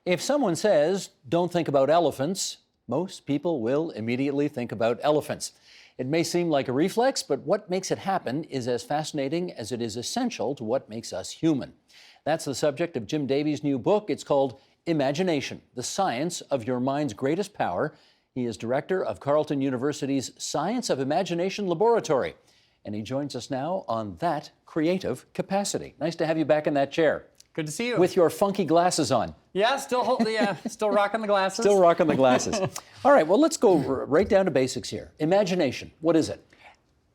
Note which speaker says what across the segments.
Speaker 1: If someone says, don't think about elephants, most people will immediately think about elephants. It may seem like a reflex, but what makes it happen is as fascinating as it is essential to what makes us human. That's the subject of Jim Davies' new book. It's called Imagination, the Science of Your Mind's Greatest Power. He is director of Carleton University's Science of Imagination Laboratory, and he joins us now on that creative capacity. Nice to have you back in that chair.
Speaker 2: Good to see you.
Speaker 1: With your funky glasses on.
Speaker 2: Yeah, still rocking the glasses.
Speaker 1: Still rocking the glasses. All right, well, let's go right down to basics here. Imagination, what is it?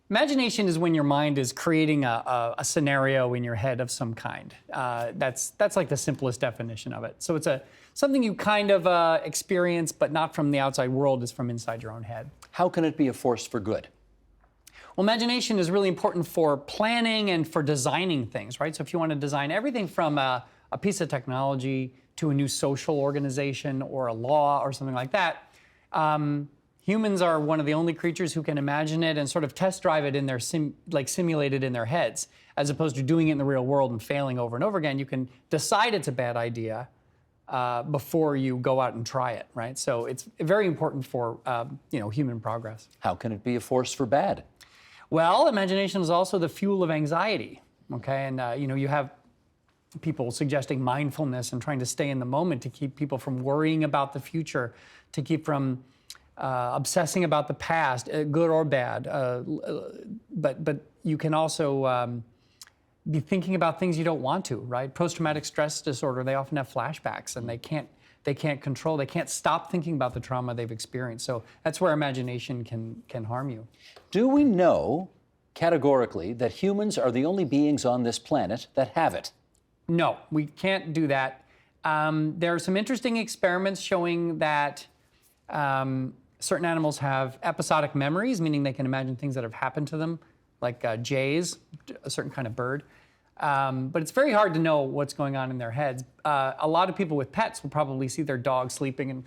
Speaker 2: Imagination is when your mind is creating a scenario in your head of some kind. That's like the simplest definition of it. So it's something you kind of experience, but not from the outside world, it's from inside your own head.
Speaker 1: How can it be a force for good?
Speaker 2: Well, imagination is really important for planning and for designing things, right? So if you want to design everything from a piece of technology to a new social organization or a law or something like that, humans are one of the only creatures who can imagine it and sort of test drive it in their simulate it in their heads, as opposed to doing it in the real world and failing over and over again. You can decide it's a bad idea before you go out and try it, right? So it's very important for human progress.
Speaker 1: How can it be a force for bad?
Speaker 2: Well, imagination is also the fuel of anxiety, okay? And, you have people suggesting mindfulness and trying to stay in the moment to keep people from worrying about the future, to keep from obsessing about the past, good or bad. But you can also be thinking about things you don't want to, right? Post-traumatic stress disorder, they often have flashbacks and they can't stop thinking about the trauma they've experienced. So that's where imagination can harm you.
Speaker 1: Do we know categorically that humans are the only beings on this planet that have it?
Speaker 2: No, we can't do that. There are some interesting experiments showing that certain animals have episodic memories, meaning they can imagine things that have happened to them, like jays, a certain kind of bird. But it's very hard to know what's going on in their heads. A lot of people with pets will probably see their dog sleeping and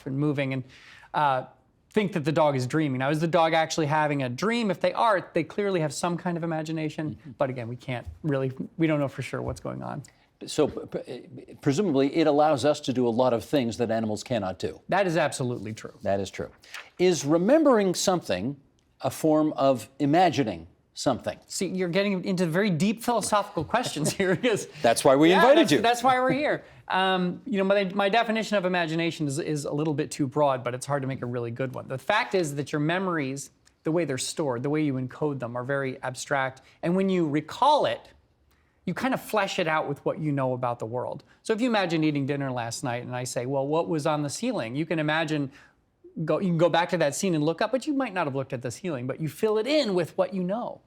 Speaker 2: moving and think that the dog is dreaming. Now, is the dog actually having a dream? If they are, they clearly have some kind of imagination. But again, we don't know for sure what's going on.
Speaker 1: So presumably it allows us to do a lot of things that animals cannot do.
Speaker 2: That is absolutely true.
Speaker 1: That is true. Is remembering something a form of imagining something?
Speaker 2: See, you're getting into very deep philosophical questions here. Because,
Speaker 1: that's why we invited you.
Speaker 2: That's why we're here. My definition of imagination is a little bit too broad, but it's hard to make a really good one. The fact is that your memories, the way they're stored, the way you encode them, are very abstract. And when you recall it, you kind of flesh it out with what you know about the world. So if you imagine eating dinner last night and I say, well, what was on the ceiling? You can imagine, you can go back to that scene and look up, but you might not have looked at the ceiling, but you fill it in with what you know.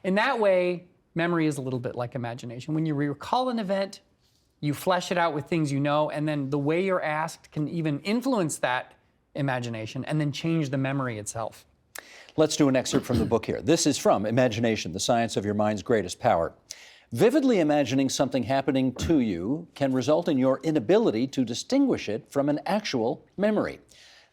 Speaker 2: In that way, memory is a little bit like imagination. When you recall an event, you flesh it out with things you know, and then the way you're asked can even influence that imagination and then change the memory itself.
Speaker 1: Let's do an excerpt from the book here. This is from Imagination, the Science of Your Mind's Greatest Power. Vividly imagining something happening to you can result in your inability to distinguish it from an actual memory.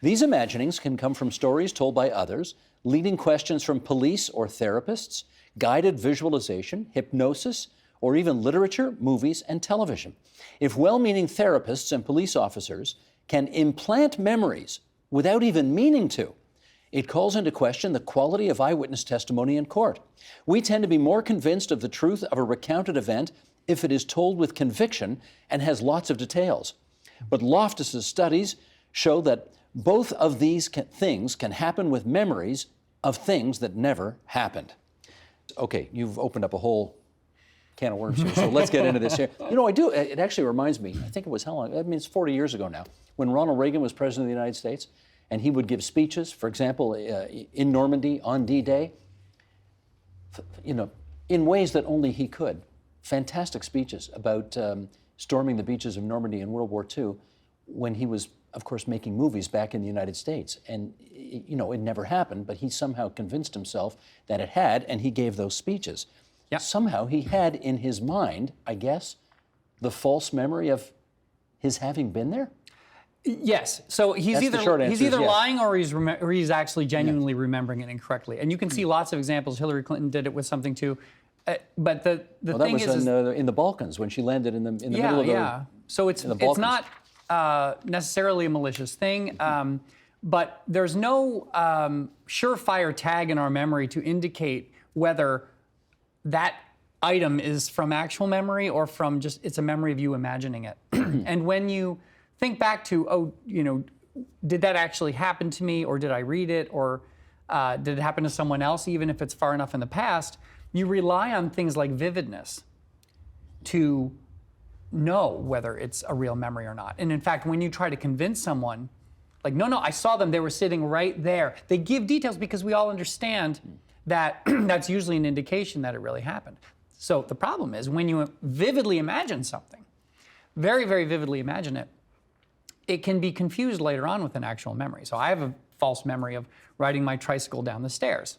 Speaker 1: These imaginings can come from stories told by others, leading questions from police or therapists, guided visualization, hypnosis, or even literature, movies, and television. If well-meaning therapists and police officers can implant memories without even meaning to, it calls into question the quality of eyewitness testimony in court. We tend to be more convinced of the truth of a recounted event if it is told with conviction and has lots of details. But Loftus's studies show that both of these things can happen with memories of things that never happened. Okay, you've opened up a whole can of worms here, so let's get into this here. It actually reminds me, I think it was how long? I mean, it's 40 years ago now, when Ronald Reagan was president of the United States, and he would give speeches, for example, in Normandy on D-Day, in ways that only he could. Fantastic speeches about storming the beaches of Normandy in World War II, when he was, of course, making movies back in the United States. And, it never happened, but he somehow convinced himself that it had, and he gave those speeches.
Speaker 2: Yeah.
Speaker 1: Somehow he had in his mind, I guess, the false memory of his having been there?
Speaker 2: Yes. So he's either lying or he's actually genuinely remembering it incorrectly. And you can see lots of examples. Hillary Clinton did it with something too. But the thing is,
Speaker 1: in the Balkans when she landed in the middle of the
Speaker 2: So it's not necessarily a malicious thing, but there's no surefire tag in our memory to indicate whether that item is from actual memory or from just it's a memory of you imagining it. And when you think back to, did that actually happen to me, or did I read it, or did it happen to someone else, even if it's far enough in the past, you rely on things like vividness to know whether it's a real memory or not. And in fact, when you try to convince someone, like, no, I saw them, they were sitting right there. They give details because we all understand that that's usually an indication that it really happened. So the problem is when you vividly imagine something, very, very vividly imagine it, it can be confused later on with an actual memory. So I have a false memory of riding my tricycle down the stairs.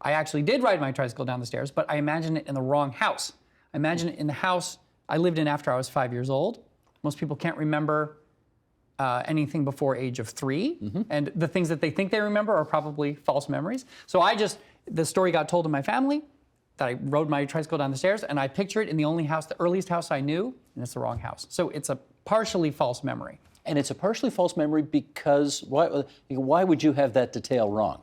Speaker 2: I actually did ride my tricycle down the stairs, but I imagined it in the wrong house. I imagined it in the house I lived in after I was 5 years old. Most people can't remember anything before age of 3, and the things that they think they remember are probably false memories. So the story got told to my family that I rode my tricycle down the stairs, and I picture it in the earliest house I knew, and it's the wrong house. So it's a partially false memory.
Speaker 1: And it's a partially false memory because why would you have that detail wrong?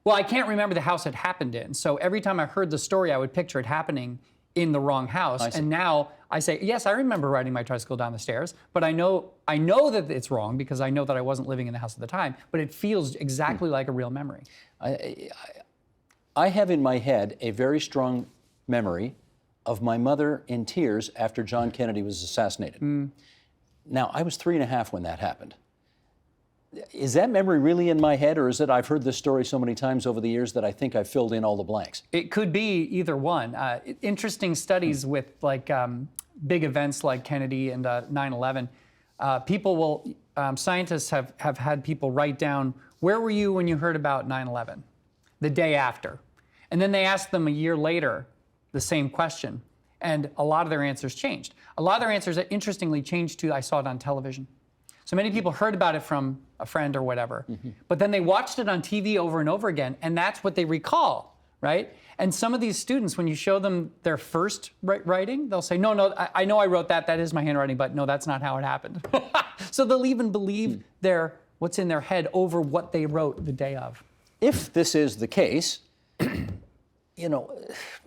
Speaker 2: Well, I can't remember the house it happened in. So every time I heard the story, I would picture it happening in the wrong house. And now I say, yes, I remember riding my tricycle down the stairs, but I know that it's wrong because I know that I wasn't living in the house at the time, but it feels exactly like a real memory.
Speaker 1: I have in my head a very strong memory of my mother in tears after John Kennedy was assassinated. Now, I was 3.5 when that happened. Is that memory really in my head, or is it I've heard this story so many times over the years that I think I've filled in all the blanks?
Speaker 2: It could be either one. Interesting studies with big events like Kennedy and 9/11. Scientists have had people write down, where were you when you heard about 9/11? The day after. And then they asked them a year later the same question, and a lot of their answers changed. A lot of their answers, interestingly, changed to, I saw it on television. So many people heard about it from a friend or whatever, but then they watched it on TV over and over again, and that's what they recall, right? And some of these students, when you show them their first writing, they'll say, no, I know I wrote that is my handwriting, but no, that's not how it happened. So they'll even believe what's in their head over what they wrote the day of.
Speaker 1: If this is the case,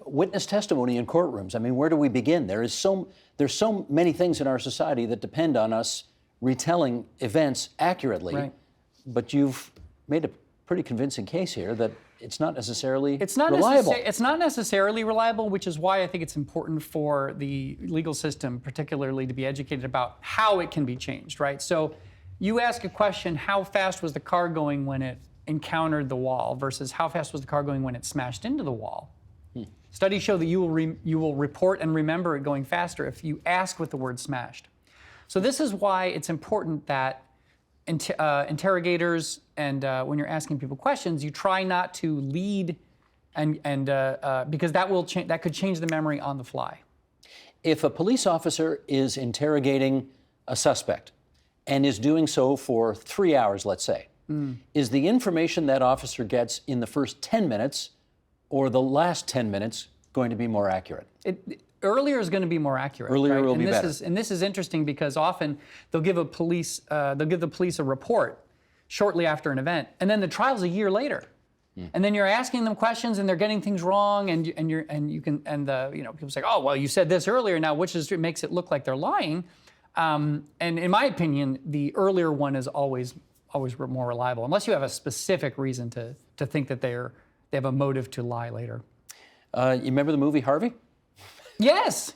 Speaker 1: witness testimony in courtrooms, I mean, where do we begin? There's so many things in our society that depend on us retelling events accurately,
Speaker 2: right.
Speaker 1: But you've made a pretty convincing case here that it's not necessarily reliable.
Speaker 2: It's not necessarily reliable, which is why I think it's important for the legal system, particularly, to be educated about how it can be changed, right? So you ask a question, how fast was the car going when it encountered the wall versus how fast was the car going when it smashed into the wall? Studies show that you will report and remember it going faster if you ask with the word smashed. So this is why it's important that interrogators and when you're asking people questions, you try not to lead, because that could change the memory on the fly.
Speaker 1: If a police officer is interrogating a suspect and is doing so for 3 hours, let's say, is the information that officer gets in the first 10 minutes or the last 10 minutes going to be more accurate?
Speaker 2: Earlier is going to be more accurate.
Speaker 1: Earlier will be better.
Speaker 2: And this is interesting because often they'll give the police a report shortly after an event, and then the trial's a year later, and then you're asking them questions and they're getting things wrong, and people say, oh well, you said this earlier. Now, it makes it look like they're lying, and in my opinion, the earlier one is always more reliable, unless you have a specific reason to think that they have a motive to lie later.
Speaker 1: You remember the movie Harvey?
Speaker 2: Yes,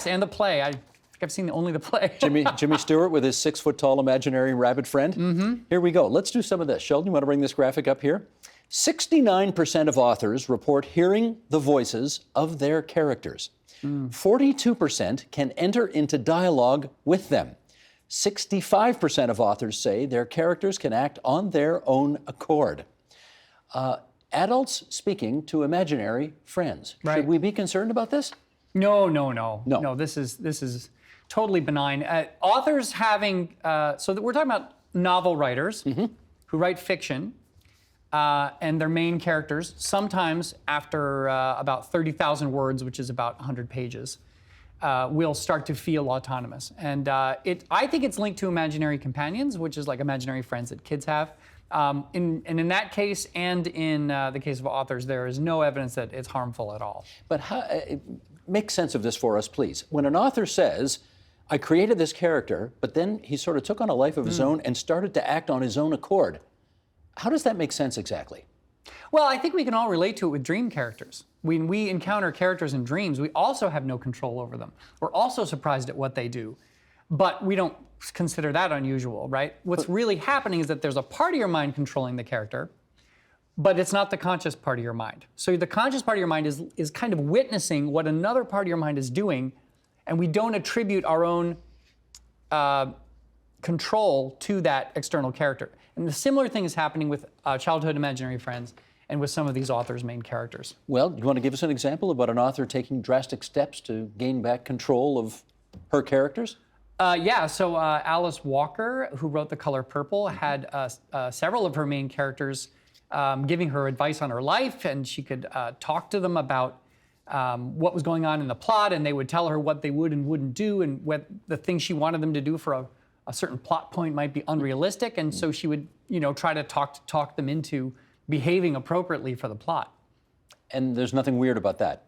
Speaker 2: and the play. I think I've seen only the play.
Speaker 1: Jimmy Stewart with his 6-foot-tall imaginary rabbit friend. Here we go. Let's do some of this. Sheldon, you want to bring this graphic up here? 69% of authors report hearing the voices of their characters. 42% can enter into dialogue with them. 65% of authors say their characters can act on their own accord. Adults speaking to imaginary friends.
Speaker 2: Right.
Speaker 1: Should we be concerned about this?
Speaker 2: No. This is totally benign. Authors having so that we're talking about novel writers who write fiction, and their main characters sometimes after about 30,000 words, which is about 100 pages, will start to feel autonomous. And I think it's linked to imaginary companions, which is like imaginary friends that kids have. In that case and in the case of authors, there is no evidence that it's harmful at all.
Speaker 1: But make sense of this for us, please. When an author says, I created this character, but then he sort of took on a life of his own and started to act on his own accord, how does that make sense exactly?
Speaker 2: Well, I think we can all relate to it with dream characters. When we encounter characters in dreams, we also have no control over them. We're also surprised at what they do, but we don't consider that unusual, right? What's really happening is that there's a part of your mind controlling the character, but it's not the conscious part of your mind. So the conscious part of your mind is kind of witnessing what another part of your mind is doing, and we don't attribute our own control to that external character. And the similar thing is happening with childhood imaginary friends and with some of these authors' main characters.
Speaker 1: Well, do you want to give us an example about an author taking drastic steps to gain back control of her characters?
Speaker 2: Yeah, so Alice Walker, who wrote The Color Purple, had several of her main characters giving her advice on her life, and she could talk to them about what was going on in the plot, and they would tell her what they would and wouldn't do, and what the things she wanted them to do for a certain plot point might be unrealistic, and so she would, try to talk them into behaving appropriately for the plot.
Speaker 1: And there's nothing weird about that.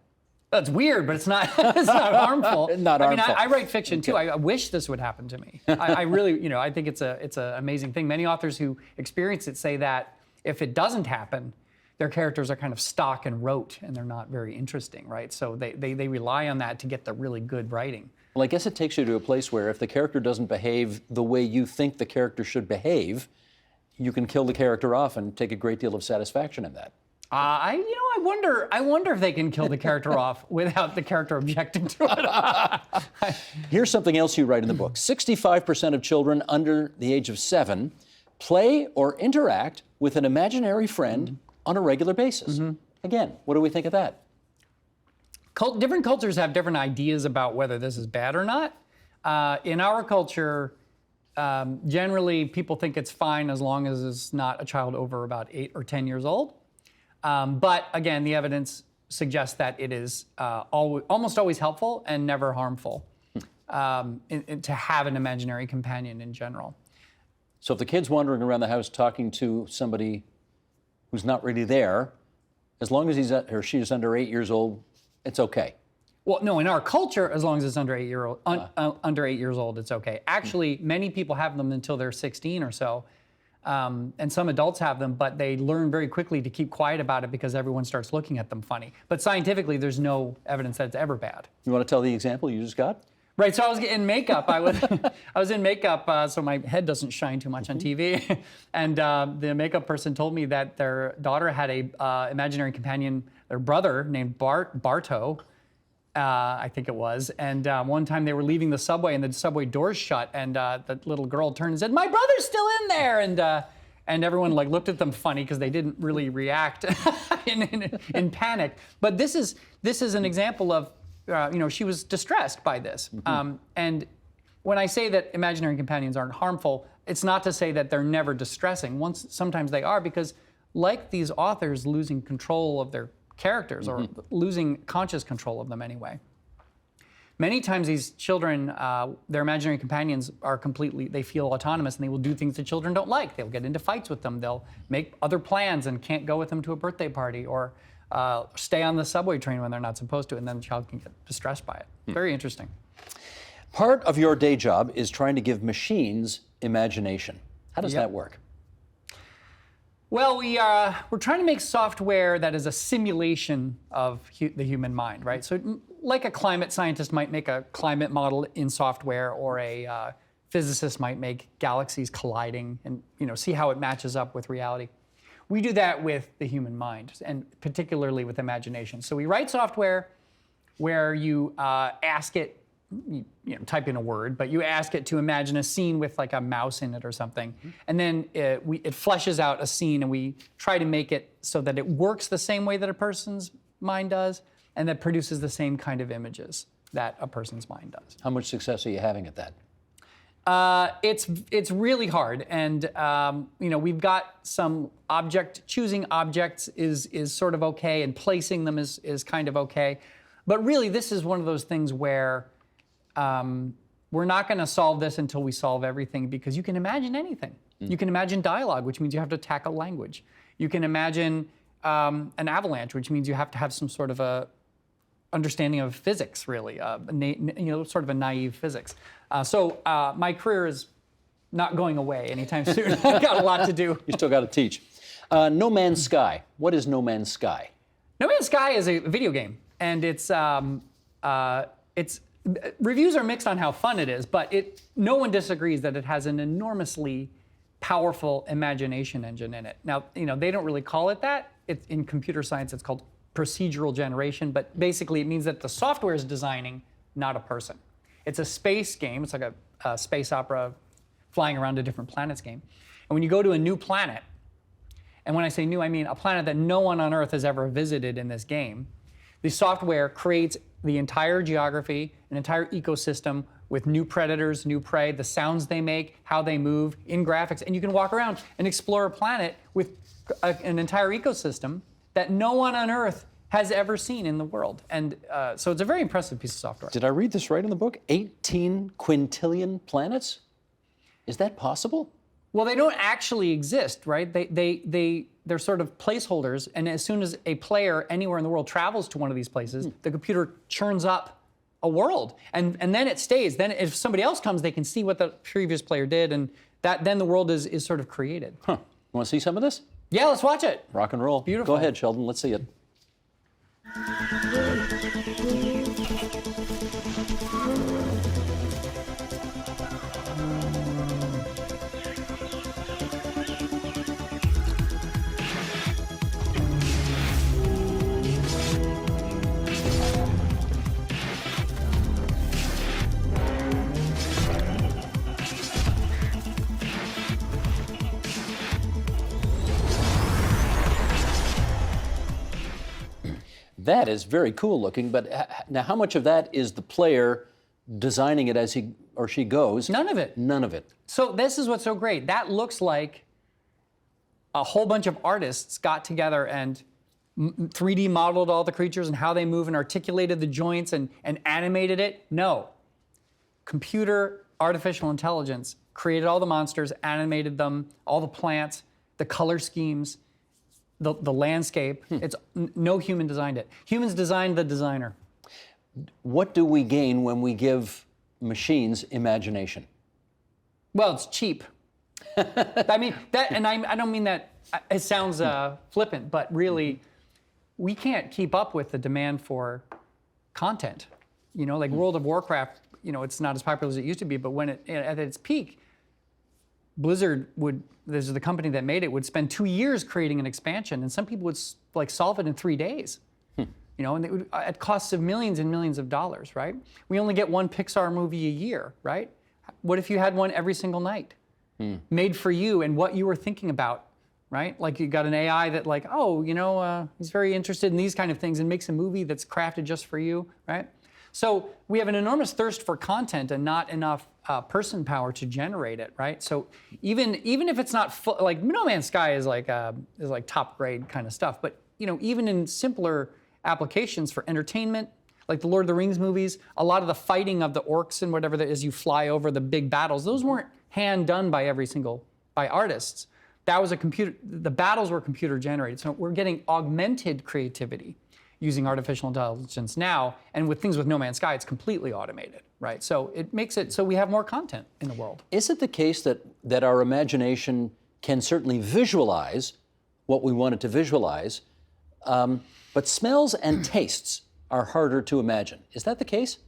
Speaker 2: That's weird, but it's not it's not harmful.
Speaker 1: Not harmful.
Speaker 2: I write fiction too. I wish this would happen to me. I really, I think it's an amazing thing. Many authors who experience it say that if it doesn't happen, their characters are kind of stock and rote, and they're not very interesting, right? So they rely on that to get the really good writing.
Speaker 1: Well, I guess it takes you to a place where if the character doesn't behave the way you think the character should behave, you can kill the character off and take a great deal of satisfaction in that.
Speaker 2: I wonder if they can kill the character off without the character objecting to it.
Speaker 1: Here's something else you write in the book. 65% of children under the age of 7 play or interact with an imaginary friend on a regular basis. Again, what do we think of that?
Speaker 2: Different cultures have different ideas about whether this is bad or not. In our culture, generally people think it's fine as long as it's not a child over about 8 or 10 years old. But again, the evidence suggests that it is almost always helpful and never harmful to have an imaginary companion in general.
Speaker 1: So if the kid's wandering around the house talking to somebody who's not really there, as long as he's or she is under 8 years old, it's okay.
Speaker 2: Well, no, in our culture, as long as it's under 8 years old, it's okay. Actually, many people have them until they're 16 or so. And some adults have them, but they learn very quickly to keep quiet about it because everyone starts looking at them funny. But scientifically, there's no evidence that it's ever bad.
Speaker 1: You want to tell the example you just got?
Speaker 2: Right, so I was in makeup. I was in makeup so my head doesn't shine too much on TV. And the makeup person told me that their daughter had a imaginary companion, their brother named Barto, I think it was. And one time they were leaving the subway and the subway doors shut, and the little girl turned and said, "My brother's still in there!" And everyone looked at them funny because they didn't really react in panic. But this is an example of, she was distressed by this. And when I say that imaginary companions aren't harmful, it's not to say that they're never distressing. Sometimes they are, because like these authors losing control of their characters or losing conscious control of them anyway. Many times these children, their imaginary companions they feel autonomous, and they will do things that children don't like. They'll get into fights with them. They'll make other plans and can't go with them to a birthday party, or stay on the subway train when they're not supposed to, and then the child can get distressed by it. Very interesting.
Speaker 1: Part of your day job is trying to give machines imagination. How does that work?
Speaker 2: Well, we're trying to make software that is a simulation of the human mind, right? So like a climate scientist might make a climate model in software, or a physicist might make galaxies colliding and see how it matches up with reality. We do that with the human mind, and particularly with imagination. So we write software where you ask it, type in a word, but you ask it to imagine a scene with like a mouse in it or something. And then it fleshes out a scene, and we try to make it so that it works the same way that a person's mind does, and that produces the same kind of images that a person's mind does.
Speaker 1: How much success are you having at that?
Speaker 2: It's really hard, and we've got some choosing objects is sort of okay, and placing them is kind of okay. But really, this is one of those things where we're not going to solve this until we solve everything, because you can imagine anything. You can imagine dialogue, which means you have to tackle language. You can imagine an avalanche, which means you have to have some sort of a understanding of physics, really, sort of a naive physics. So my career is not going away anytime soon. I've got a lot to do.
Speaker 1: You still got to teach. No Man's Sky. What is No Man's Sky?
Speaker 2: No Man's Sky is a video game, and it's reviews are mixed on how fun it is, but no one disagrees that it has an enormously powerful imagination engine in it. Now, they don't really call it that. In computer science, it's called procedural generation, but basically it means that the software is designing, not a person. It's a space game. It's like a space opera flying around to different planets game. And when you go to a new planet, and when I say new, I mean a planet that no one on Earth has ever visited in this game, the software creates the entire geography, an entire ecosystem with new predators, new prey, the sounds they make, how they move in graphics. And you can walk around and explore a planet with an entire ecosystem that no one on Earth has ever seen in the world. And so it's a very impressive piece of software.
Speaker 1: Did I read this right in the book? 18 quintillion planets? Is that possible?
Speaker 2: Well, they don't actually exist, right? They're sort of placeholders, and as soon as a player anywhere in the world travels to one of these places, the computer churns up a world, and then it stays. Then if somebody else comes, they can see what the previous player did, and then the world is sort of created.
Speaker 1: Huh. You want to see some of this?
Speaker 2: Yeah, let's watch it.
Speaker 1: Rock and roll.
Speaker 2: Beautiful.
Speaker 1: Go ahead, Sheldon. Let's see it. That is very cool looking, but now how much of that is the player designing it as he or she goes?
Speaker 2: None of it.
Speaker 1: None of it.
Speaker 2: So this is what's so great. That looks like a whole bunch of artists got together and 3D modeled all the creatures and how they move and articulated the joints and animated it. No. Computer artificial intelligence created all the monsters, animated them, all the plants, the color schemes, the landscape. It's no human designed it. Humans designed the designer.
Speaker 1: What do we gain when we give machines imagination?
Speaker 2: Well, it's cheap. I mean that, and I don't mean that. It sounds flippant, but really, we can't keep up with the demand for content. Like World of Warcraft. It's not as popular as it used to be, but when at its peak, Blizzard this is the company that made it, would spend 2 years creating an expansion, and some people would solve it in 3 days. And it would, at costs of millions and millions of dollars, right? We only get one Pixar movie a year, right? What if you had one every single night, made for you and what you were thinking about, right? Like you got an AI that he's very interested in these kind of things and makes a movie that's crafted just for you, right? So we have an enormous thirst for content and not enough person power to generate it, right? So even if it's not like No Man's Sky is like top grade kind of stuff, but even in simpler applications for entertainment, like the Lord of the Rings movies, a lot of the fighting of the orcs and whatever that is, you fly over the big battles. Those weren't hand done by artists. That was the battles were computer generated. So we're getting augmented creativity using artificial intelligence now, and with things with No Man's Sky, it's completely automated, right? So it makes it so we have more content in the world.
Speaker 1: Is it the case that our imagination can certainly visualize what we want it to visualize, but smells and tastes are harder to imagine? Is that the case?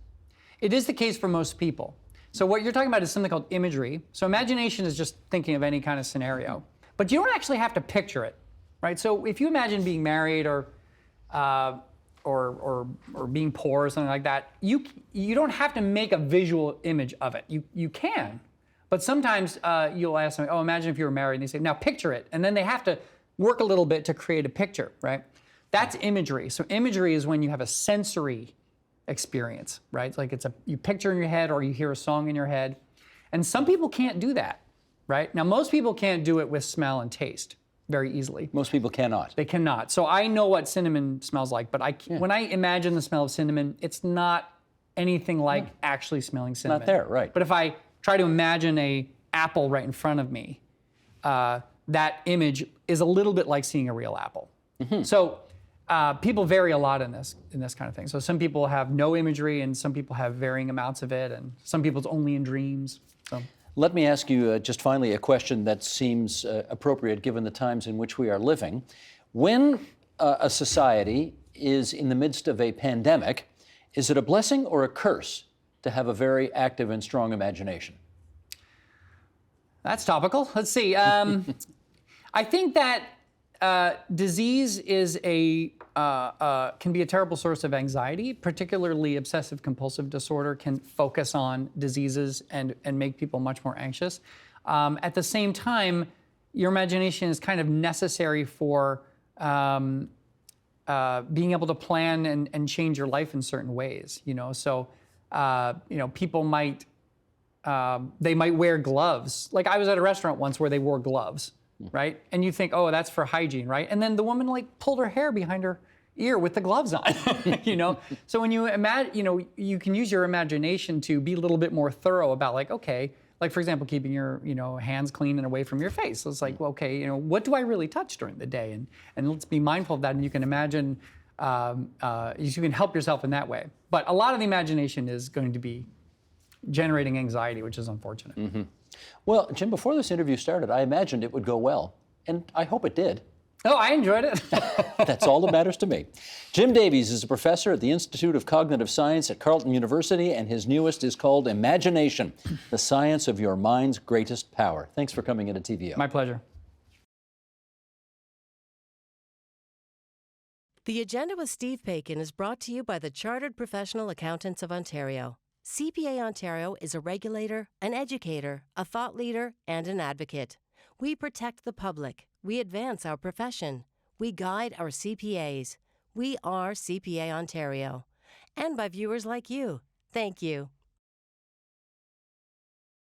Speaker 2: It is the case for most people. So what you're talking about is something called imagery. So imagination is just thinking of any kind of scenario, but you don't actually have to picture it, right? So if you imagine being married or being poor or something like that, you don't have to make a visual image of it. You can, but sometimes you'll ask them, imagine if you were married, and they say, now picture it, and then they have to work a little bit to create a picture, right? That's imagery. So imagery is when you have a sensory experience, right? It's like you picture in your head or you hear a song in your head, and some people can't do that, right? Now most people can't do it with smell and taste very easily.
Speaker 1: Most people cannot.
Speaker 2: They cannot. So I know what cinnamon smells like, but when I imagine the smell of cinnamon, it's not anything like actually smelling cinnamon.
Speaker 1: Not there, right.
Speaker 2: But if I try to imagine a apple right in front of me, that image is a little bit like seeing a real apple. So people vary a lot in this kind of thing. So some people have no imagery, and some people have varying amounts of it, and some people it's only in dreams. So.
Speaker 1: Let me ask you just finally a question that seems appropriate given the times in which we are living. When a society is in the midst of a pandemic, is it a blessing or a curse to have a very active and strong imagination?
Speaker 2: That's topical. Let's see. I think that disease is can be a terrible source of anxiety. Particularly obsessive compulsive disorder can focus on diseases and make people much more anxious. At the same time, your imagination is kind of necessary for being able to plan and change your life in certain ways. So people might they might wear gloves. Like I was at a restaurant once where they wore gloves. Right? And you think, oh, that's for hygiene, right? And then the woman pulled her hair behind her ear with the gloves on, So when you imagine, you can use your imagination to be a little bit more thorough about okay, for example, keeping your, hands clean and away from your face. So it's well, okay, what do I really touch during the day? And let's be mindful of that. And you can imagine, you can help yourself in that way. But a lot of the imagination is going to be generating anxiety, which is unfortunate.
Speaker 1: Well, Jim, before this interview started, I imagined it would go well, and I hope it did.
Speaker 2: Oh, I enjoyed it.
Speaker 1: That's all that matters to me. Jim Davies is a professor at the Institute of Cognitive Science at Carleton University, and his newest is called Imagination, the Science of Your Mind's Greatest Power. Thanks for coming into TVO.
Speaker 2: My pleasure.
Speaker 3: The Agenda with Steve Paikin is brought to you by the Chartered Professional Accountants of Ontario. CPA Ontario is a regulator, an educator, a thought leader, and an advocate. We protect the public. We advance our profession. We guide our CPAs. We are CPA Ontario. And by viewers like you. Thank you.